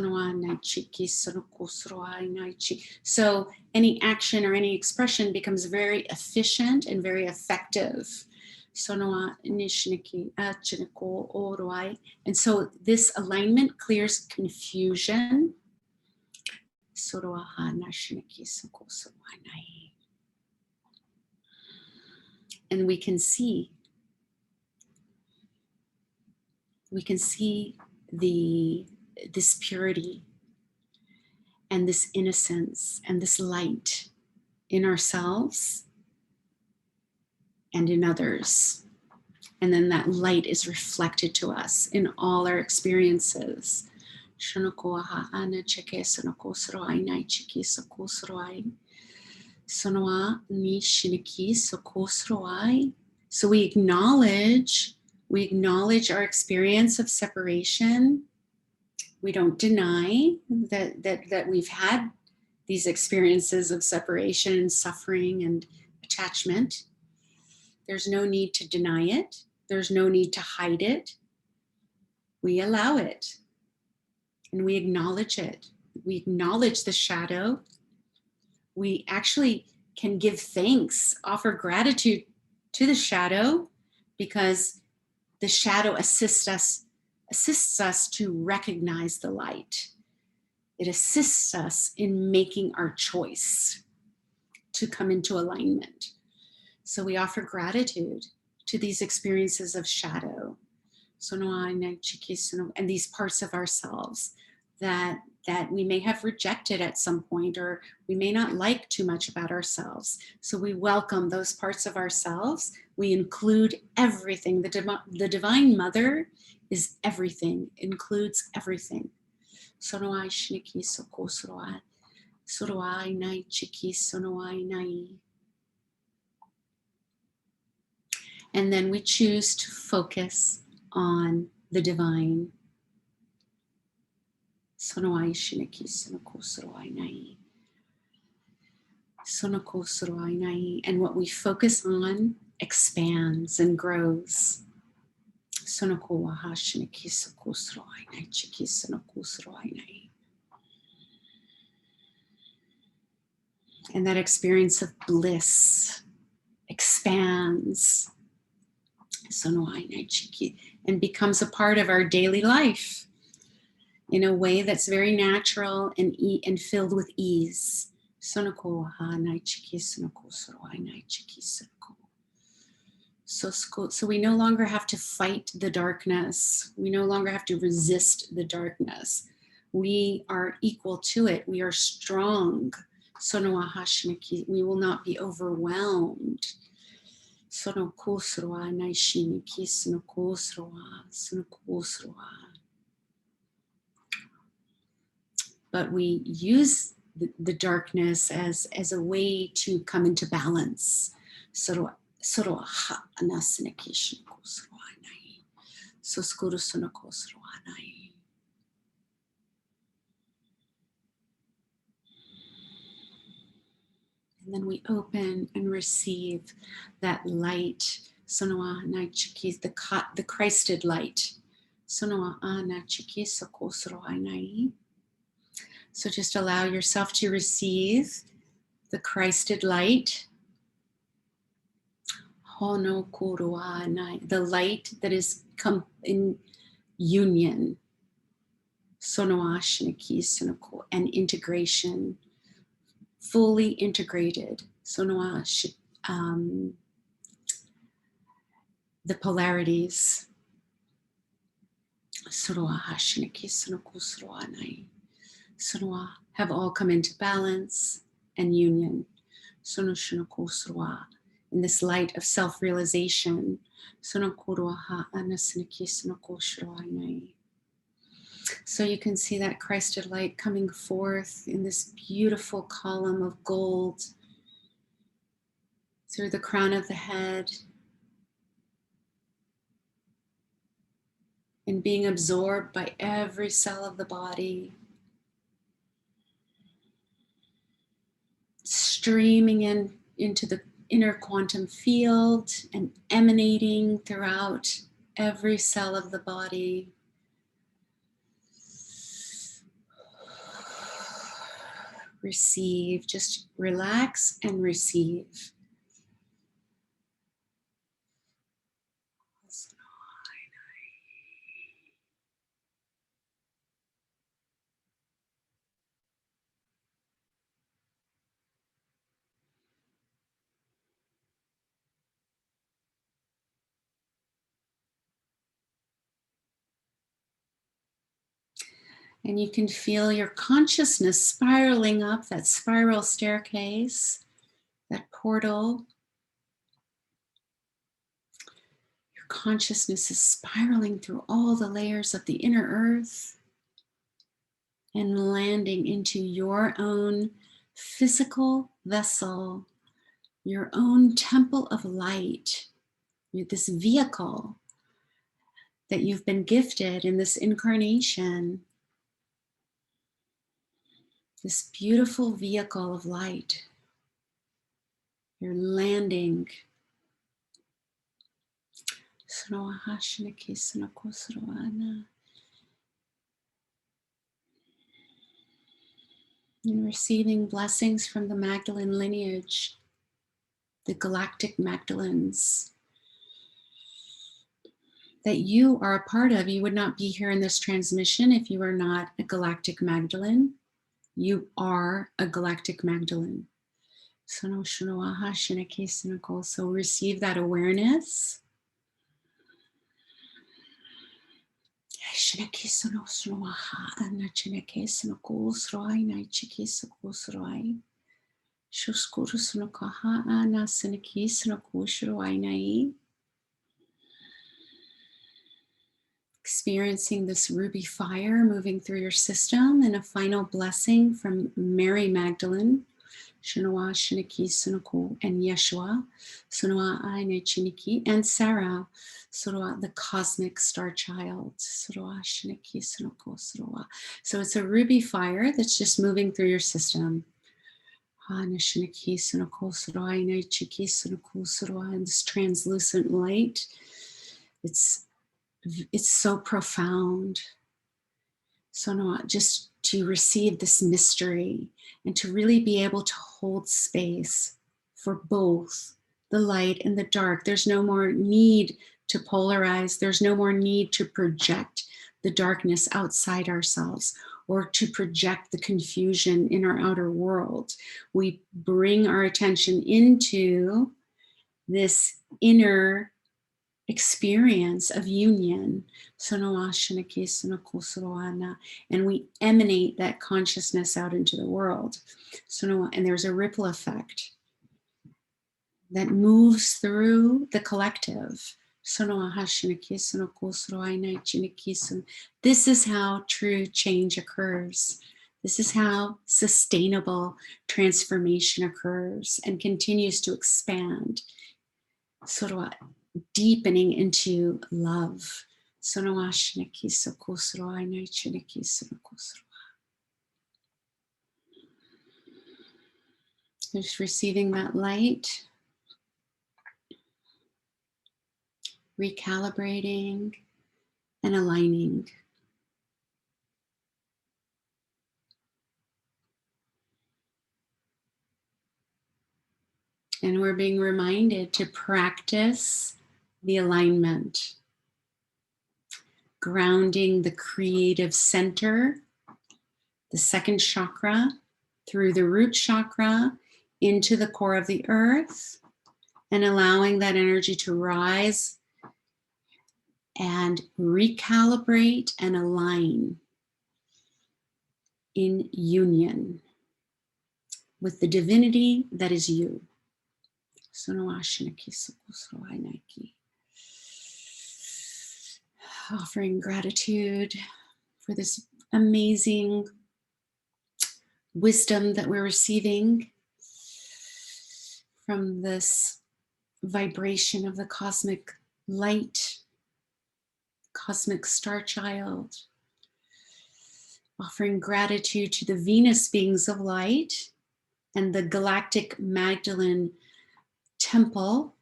any action or any expression becomes very efficient and very effective. And so this alignment clears confusion. And we can see this purity and this innocence and this light in ourselves and in others. And then that light is reflected to us in all our experiences. So we acknowledge our experience of separation. We don't deny that we've had these experiences of separation and suffering and attachment. There's no need to deny it. There's no need to hide it. We allow it and we acknowledge it. We acknowledge the shadow. We actually can give thanks, offer gratitude to the shadow, because the shadow assists us to recognize the light. It assists us in making our choice to come into alignment. So we offer gratitude to these experiences of shadow, and these parts of ourselves that we may have rejected at some point, or we may not like too much about ourselves. So we welcome those parts of ourselves. We include everything. The Divine Mother is everything, includes everything. And then we choose to focus on the divine. And what we focus on expands and grows. And that experience of bliss expands and becomes a part of our daily life in a way that's very natural and filled with ease. So we no longer have to fight the darkness. We no longer have to resist the darkness. We are equal to it. We are strong. We will not be overwhelmed. But we use the darkness as a way to come into balance. And then we open and receive that light, the Christed light. So just allow yourself to receive the Christed light. The light that is come in union. And integration. Fully integrated. The polarities. Have all come into balance and union. In this light of self-realization. So you can see that Christed light coming forth in this beautiful column of gold through the crown of the head and being absorbed by every cell of the body. streaming into the inner quantum field and emanating throughout every cell of the body. Receive, just relax and receive. And you can feel your consciousness spiraling up that spiral staircase, that portal. Your consciousness is spiraling through all the layers of the inner earth and landing into your own physical vessel, your own temple of light, this vehicle that you've been gifted in this incarnation. This beautiful vehicle of light. You're landing. You're receiving blessings from the Magdalene lineage, the Galactic Magdalenes, that you are a part of. You would not be here in this transmission if you are not a Galactic Magdalene. You are a Galactic Magdalene. So receive that awareness. Experiencing this ruby fire moving through your system, and a final blessing from Mary Magdalene, Shinoa Shiniki Sunuku, and Yeshua, Sunua Aine Chiniki, and Sarah, Surua, the cosmic star child, Surua Shiniki Sunuku, Surua. So it's a ruby fire that's just moving through your system. And this translucent light, it's so profound. So no, just to receive this mystery and to really be able to hold space for both the light and the dark. There's no more need to polarize. There's no more need to project the darkness outside ourselves or to project the confusion in our outer world. We bring our attention into this inner experience of union, and we emanate that consciousness out into the world. And there's a ripple effect that moves through the collective. This is how true change occurs. This is how sustainable transformation occurs and continues to expand. Deepening into love. Just receiving that light, recalibrating and aligning. And we're being reminded to practice the alignment, grounding the creative center, the second chakra, through the root chakra into the core of the earth, and allowing that energy to rise and recalibrate and align in union with the divinity that is you. Offering gratitude for this amazing wisdom that we're receiving from this vibration of the cosmic light, cosmic star child. Offering gratitude to the Venus beings of light and the Galactic Magdalene Temple.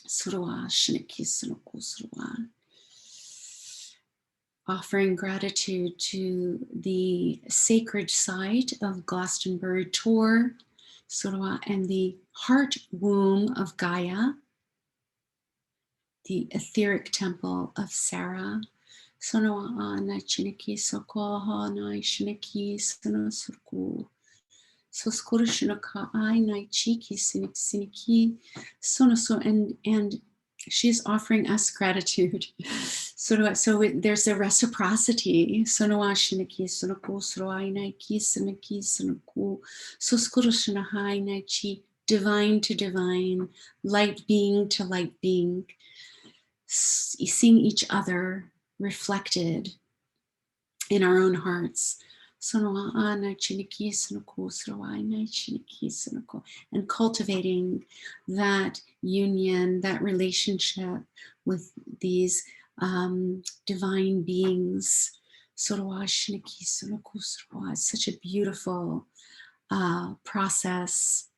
Surwa, Shiniki, Sunuku, Surwa. Offering gratitude to the sacred site of Glastonbury Tor, Surwa, and the heart womb of Gaia, the etheric temple of Sarah. Sonoa na chiniki sokoha na shiniki sono surku. Soskuru shinoka I na chiki sinik siniki sono so and she's offering us gratitude. So there's a reciprocity. Sonoa shiniki sonoko soroai na ki siniki sonoku. Soskuru shinohai na chi, divine to divine, light being to light being. Seeing each other reflected in our own hearts. And cultivating that union, that relationship with these divine beings. It's such a beautiful process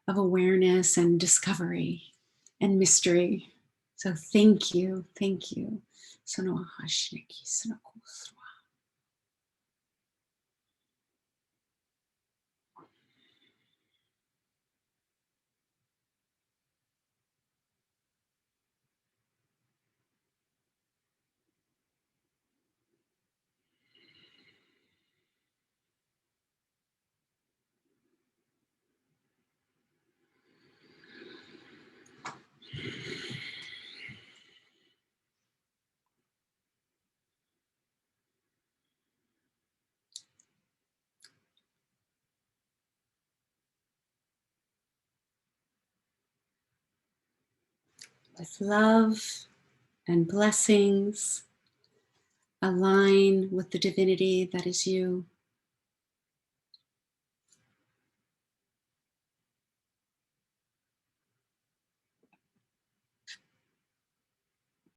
of awareness and discovery and mystery. So thank you, thank you. With love and blessings, align with the divinity that is you.